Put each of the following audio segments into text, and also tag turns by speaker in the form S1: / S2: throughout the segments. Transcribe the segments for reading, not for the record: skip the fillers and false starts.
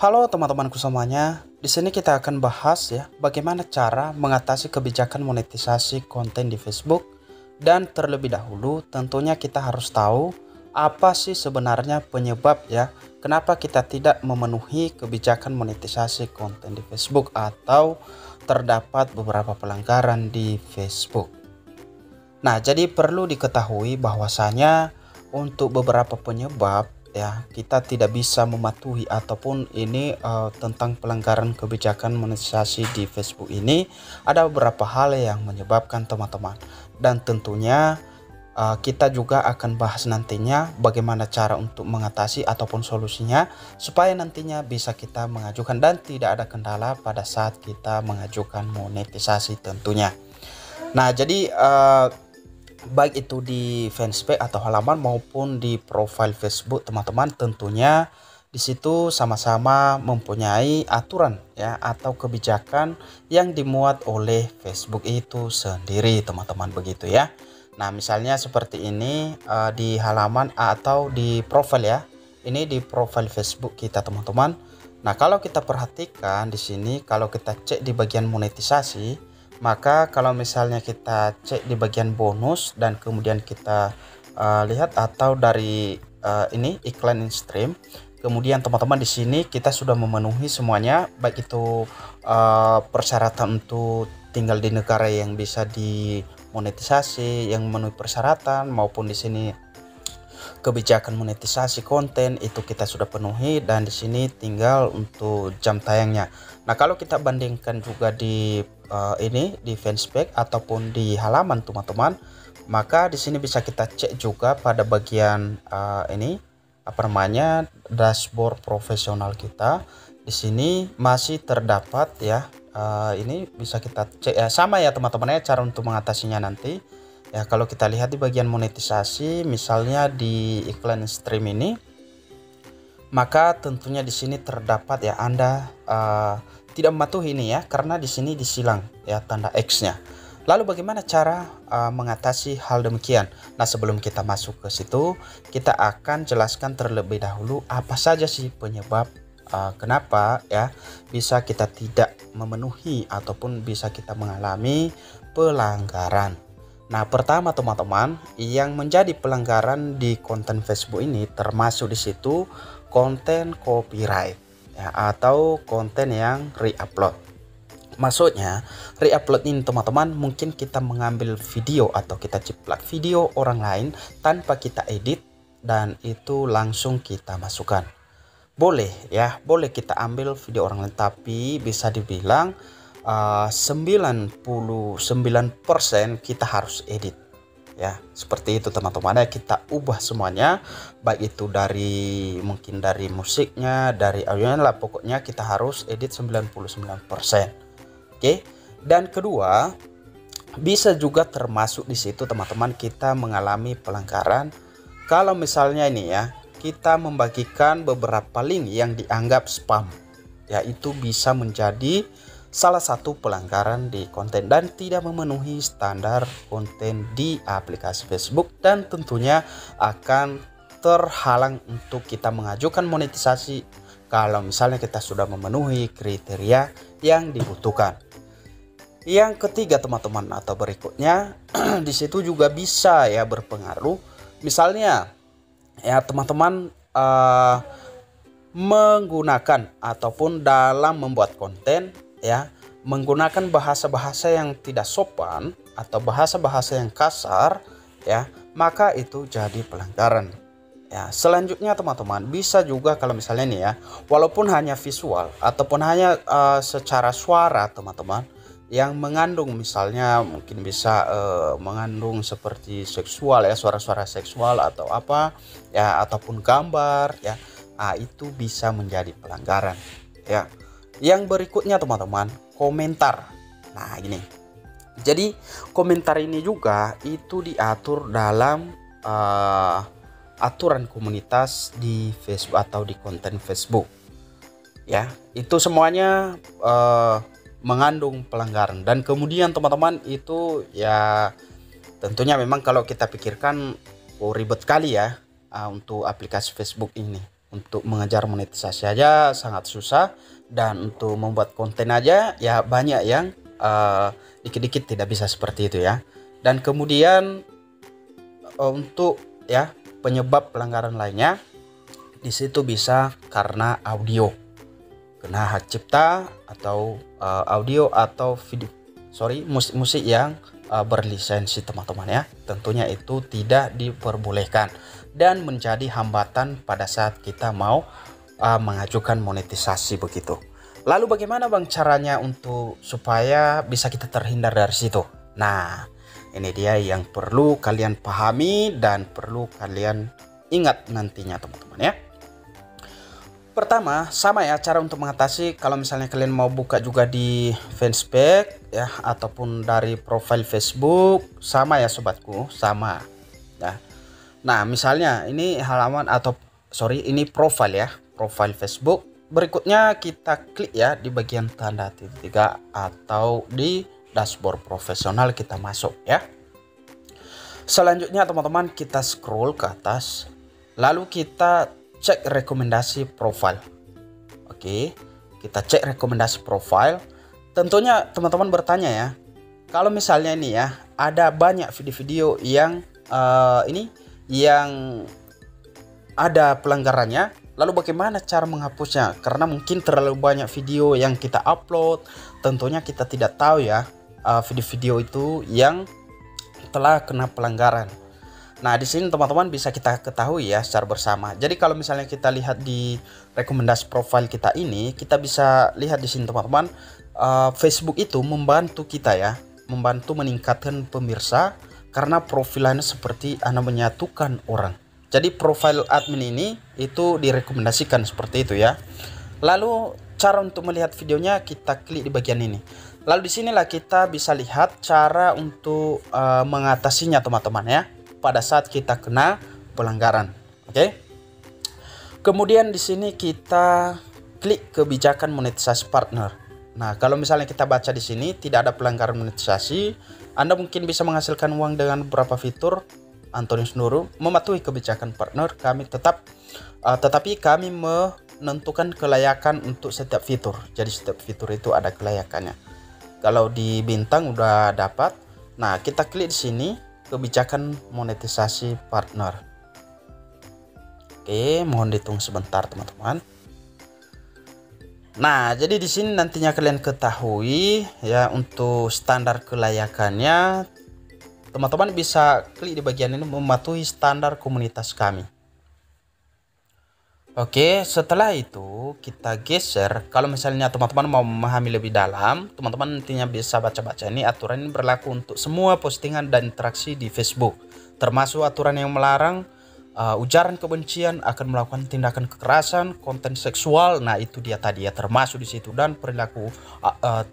S1: Halo teman-temanku semuanya. Di sini kita akan bahas ya bagaimana cara mengatasi kebijakan monetisasi konten di Facebook. Dan terlebih dahulu tentunya kita harus tahu apa sih sebenarnya penyebab ya kenapa kita tidak memenuhi kebijakan monetisasi konten di Facebook atau terdapat beberapa pelanggaran di Facebook. Nah, jadi perlu diketahui bahwasanya untuk beberapa penyebab ya kita tidak bisa mematuhi ataupun ini tentang pelanggaran kebijakan monetisasi di Facebook ini ada beberapa hal yang menyebabkan teman-teman, dan tentunya kita juga akan bahas nantinya bagaimana cara untuk mengatasi ataupun solusinya supaya nantinya bisa kita mengajukan dan tidak ada kendala pada saat kita mengajukan monetisasi tentunya. Nah, jadi baik itu di fanspage atau halaman maupun di profil Facebook teman-teman, tentunya di situ sama-sama mempunyai aturan ya atau kebijakan yang dimuat oleh Facebook itu sendiri teman-teman, begitu ya. Nah, misalnya seperti ini di halaman atau di profil ya. Ini di profil Facebook kita teman-teman. Nah, kalau kita perhatikan di sini, kalau kita cek di bagian monetisasi, maka kalau misalnya kita cek di bagian bonus dan kemudian kita lihat atau dari ini iklan in stream, kemudian teman-teman di sini kita sudah memenuhi semuanya, baik itu persyaratan untuk tinggal di negara yang bisa dimonetisasi, yang memenuhi persyaratan, maupun di sini kebijakan monetisasi konten itu kita sudah penuhi, dan di sini tinggal untuk jam tayangnya. Nah, kalau kita bandingkan juga di ini di fanspage ataupun di halaman teman-teman, maka di sini bisa kita cek juga pada bagian ini apa namanya dashboard profesional kita. Di sini masih terdapat ya ini bisa kita cek ya, sama ya teman-teman ya cara untuk mengatasinya nanti. Ya, kalau kita lihat di bagian monetisasi, misalnya di iklan stream ini, maka tentunya di sini terdapat ya Anda tidak mematuhi ini ya, karena di sini disilang ya tanda X-nya. Lalu bagaimana cara mengatasi hal demikian? Nah, sebelum kita masuk ke situ, kita akan jelaskan terlebih dahulu apa saja sih penyebab kenapa ya bisa kita tidak memenuhi ataupun bisa kita mengalami pelanggaran. Nah, pertama teman-teman, yang menjadi pelanggaran di konten Facebook ini termasuk di situ konten copyright ya, atau konten yang re-upload. Maksudnya, re-upload ini teman-teman, mungkin kita mengambil video atau kita ciplak video orang lain tanpa kita edit dan itu langsung kita masukkan. Boleh ya, boleh kita ambil video orang lain, tapi bisa dibilang 99% kita harus edit ya, seperti itu teman-teman ya. Kita ubah semuanya, baik itu dari mungkin dari musiknya, dari audionya lah, pokoknya kita harus edit 99%. Oke. Dan kedua, bisa juga termasuk di situ teman-teman kita mengalami pelanggaran kalau misalnya ini ya, kita membagikan beberapa link yang dianggap spam ya, itu bisa menjadi salah satu pelanggaran di konten dan tidak memenuhi standar konten di aplikasi Facebook, dan tentunya akan terhalang untuk kita mengajukan monetisasi kalau misalnya kita sudah memenuhi kriteria yang dibutuhkan. Yang ketiga teman-teman atau berikutnya di situ juga bisa ya berpengaruh, misalnya ya teman-teman menggunakan ataupun dalam membuat konten ya menggunakan bahasa-bahasa yang tidak sopan atau bahasa-bahasa yang kasar ya, maka itu jadi pelanggaran ya. Selanjutnya teman-teman bisa juga kalau misalnya nih ya, walaupun hanya visual ataupun hanya secara suara teman-teman yang mengandung, misalnya mungkin bisa mengandung seperti seksual ya, suara-suara seksual atau apa ya, ataupun gambar ya, itu bisa menjadi pelanggaran ya. Yang berikutnya teman-teman, komentar. Nah, ini jadi komentar ini juga itu diatur dalam aturan komunitas di Facebook atau di konten Facebook ya, itu semuanya mengandung pelanggaran. Dan kemudian teman-teman itu ya tentunya memang kalau kita pikirkan ribet kali ya untuk aplikasi Facebook ini Untuk mengejar monetisasi aja sangat susah, dan untuk membuat konten aja ya banyak yang dikit-dikit tidak bisa seperti itu ya. Dan kemudian untuk ya penyebab pelanggaran lainnya di situ bisa karena audio, kena hak cipta atau audio atau video, musik-musik yang berlisensi teman-teman ya. Tentunya itu tidak diperbolehkan dan menjadi hambatan pada saat kita mau mengajukan monetisasi begitu. Lalu bagaimana Bang caranya untuk supaya bisa kita terhindar dari situ? Nah, ini dia yang perlu kalian pahami dan perlu kalian ingat nantinya teman-teman ya. Pertama, sama ya cara untuk mengatasi. Kalau misalnya kalian mau buka juga di fanspage ya ataupun dari profil Facebook, sama ya sobatku, sama ya. Nah, misalnya ini halaman atau ini profil ya, profil Facebook. Berikutnya kita klik ya di bagian tanda titik 3 atau di dashboard profesional, kita masuk ya. Selanjutnya teman-teman kita scroll ke atas, lalu kita cek rekomendasi profil. Oke, kita cek rekomendasi profil. Tentunya teman-teman bertanya ya, kalau misalnya ini ya ada banyak video-video yang yang ada pelanggarannya, lalu bagaimana cara menghapusnya? Karena mungkin terlalu banyak video yang kita upload, tentunya kita tidak tahu ya video-video itu yang telah kena pelanggaran. Nah, di sini teman-teman bisa kita ketahui ya secara bersama. Jadi kalau misalnya kita lihat di rekomendasi profil kita ini, kita bisa lihat di sini teman-teman, Facebook itu membantu kita ya, membantu meningkatkan pemirsa karena profilannya seperti menyatukan orang. Jadi profil admin ini itu direkomendasikan seperti itu ya. Lalu cara untuk melihat videonya kita klik di bagian ini. Lalu disinilah kita bisa lihat cara untuk mengatasinya teman-teman ya, pada saat kita kena pelanggaran. Oke. Kemudian di sini kita klik kebijakan monetisasi partner. Nah, kalau misalnya kita baca di sini tidak ada pelanggaran monetisasi, Anda mungkin bisa menghasilkan uang dengan beberapa fitur. Antonius Nuru mematuhi kebijakan partner kami tetapi kami menentukan kelayakan untuk setiap fitur. Jadi setiap fitur itu ada kelayakannya. Kalau di bintang udah dapat. Nah, kita klik di sini kebijakan monetisasi partner. Oke, mohon ditunggu sebentar teman-teman. Nah, jadi di sini nantinya kalian ketahui ya untuk standar kelayakannya. Teman-teman bisa klik di bagian ini mematuhi standar komunitas kami. Oke, setelah itu kita geser. Kalau misalnya teman-teman mau memahami lebih dalam, teman-teman nantinya bisa baca-baca ini. Aturan ini berlaku untuk semua postingan dan interaksi di Facebook, termasuk aturan yang melarang ujaran kebencian, akan melakukan tindakan kekerasan, konten seksual. Nah, itu dia tadi ya, termasuk di situ, dan perilaku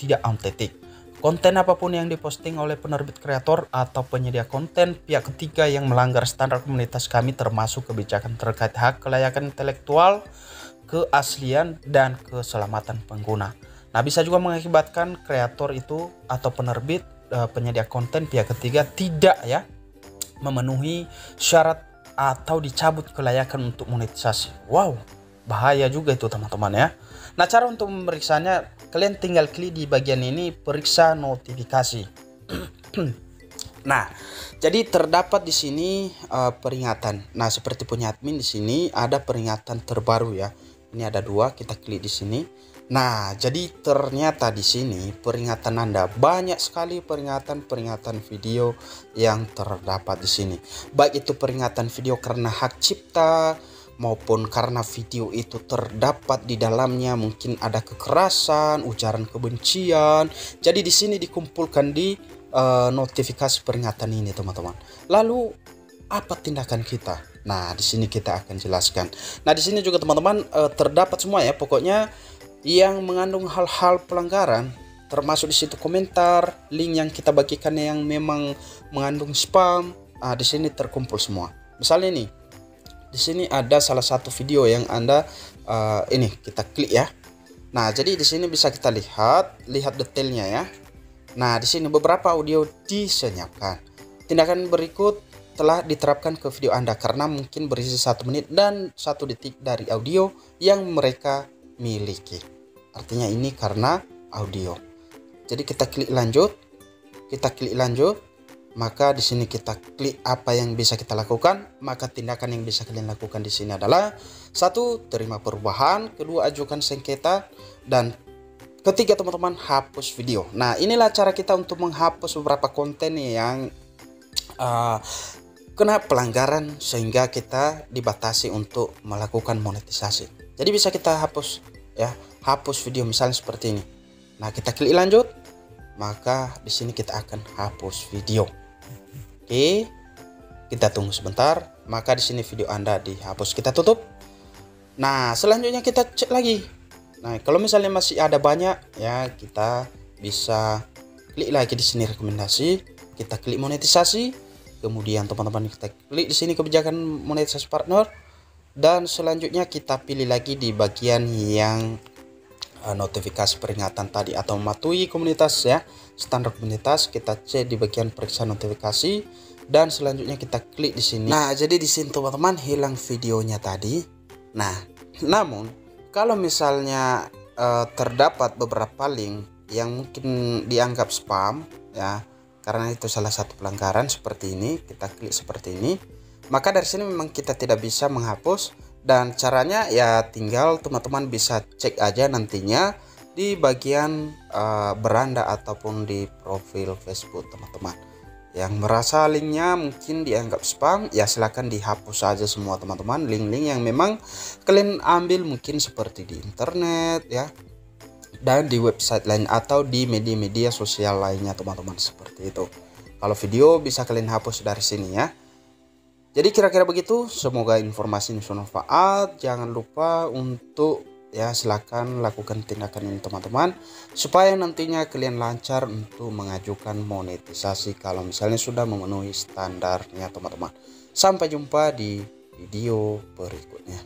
S1: tidak autentik. Konten apapun yang diposting oleh penerbit, kreator, atau penyedia konten pihak ketiga yang melanggar standar komunitas kami, termasuk kebijakan terkait hak kelayakan intelektual, keaslian, dan keselamatan pengguna. Nah, bisa juga mengakibatkan kreator itu atau penerbit, penyedia konten pihak ketiga tidak ya memenuhi syarat atau dicabut kelayakan untuk monetisasi. Wow, bahaya juga itu teman-teman ya. Nah, cara untuk memeriksanya, kalian tinggal klik di bagian ini, periksa notifikasi. Nah, jadi terdapat di sini peringatan. Nah, seperti punya admin di sini ada peringatan terbaru ya. Ini ada 2, kita klik di sini. Nah, jadi ternyata di sini peringatan Anda banyak sekali, peringatan video yang terdapat di sini. Baik itu peringatan video karena hak cipta maupun karena video itu terdapat di dalamnya mungkin ada kekerasan, ujaran kebencian. Jadi di sini dikumpulkan di notifikasi peringatan ini, teman-teman. Lalu apa tindakan kita? Nah, di sini kita akan jelaskan. Nah, di sini juga teman-teman terdapat semua ya, pokoknya yang mengandung hal-hal pelanggaran, termasuk di situ komentar, link yang kita bagikan yang memang mengandung spam. Di sini terkumpul semua. Misalnya nih, di sini ada salah satu video yang Anda ini kita klik ya. Nah, jadi di sini bisa kita lihat detailnya ya. Nah, di sini beberapa audio disenyapkan. Tindakan berikut telah diterapkan ke video Anda karena mungkin berisi 1 menit dan 1 detik dari audio yang mereka miliki. Artinya ini karena audio. Jadi kita klik lanjut, maka di sini kita klik apa yang bisa kita lakukan. Maka tindakan yang bisa kalian lakukan di sini adalah 1. Terima perubahan, 2. Ajukan sengketa, dan ketiga teman-teman, hapus video. Nah, inilah cara kita untuk menghapus beberapa konten yang kena pelanggaran sehingga kita dibatasi untuk melakukan monetisasi. Jadi bisa kita hapus ya, hapus video misalnya seperti ini. Nah, kita klik lanjut, maka di sini kita akan hapus video. Oke, kita tunggu sebentar, maka di sini video Anda dihapus. Kita tutup. Nah, selanjutnya kita cek lagi. Nah, kalau misalnya masih ada banyak ya, kita bisa klik lagi di sini rekomendasi, kita klik monetisasi, kemudian teman-teman kita klik di sini kebijakan monetisasi partner, dan selanjutnya kita pilih lagi di bagian yang notifikasi peringatan tadi atau mematuhi komunitas ya, standar komunitas. Kita cek di bagian periksa notifikasi dan selanjutnya kita klik di sini. Nah, jadi di sini teman-teman hilang videonya tadi. Nah, namun kalau misalnya terdapat beberapa link yang mungkin dianggap spam ya, karena itu salah satu pelanggaran seperti ini, kita klik seperti ini, maka dari sini memang kita tidak bisa menghapus. Dan caranya ya tinggal teman-teman bisa cek aja nantinya di bagian beranda ataupun di profil Facebook teman-teman. Yang merasa linknya mungkin dianggap spam, ya silahkan dihapus saja semua teman-teman, link-link yang memang kalian ambil mungkin seperti di internet ya, dan di website lain atau di media-media sosial lainnya teman-teman, seperti itu. Kalau video bisa kalian hapus dari sini ya. Jadi kira-kira begitu, semoga informasi ini bermanfaat. Jangan lupa untuk ya silakan lakukan tindakan ini teman-teman, supaya nantinya kalian lancar untuk mengajukan monetisasi kalau misalnya sudah memenuhi standarnya teman-teman. Sampai jumpa di video berikutnya.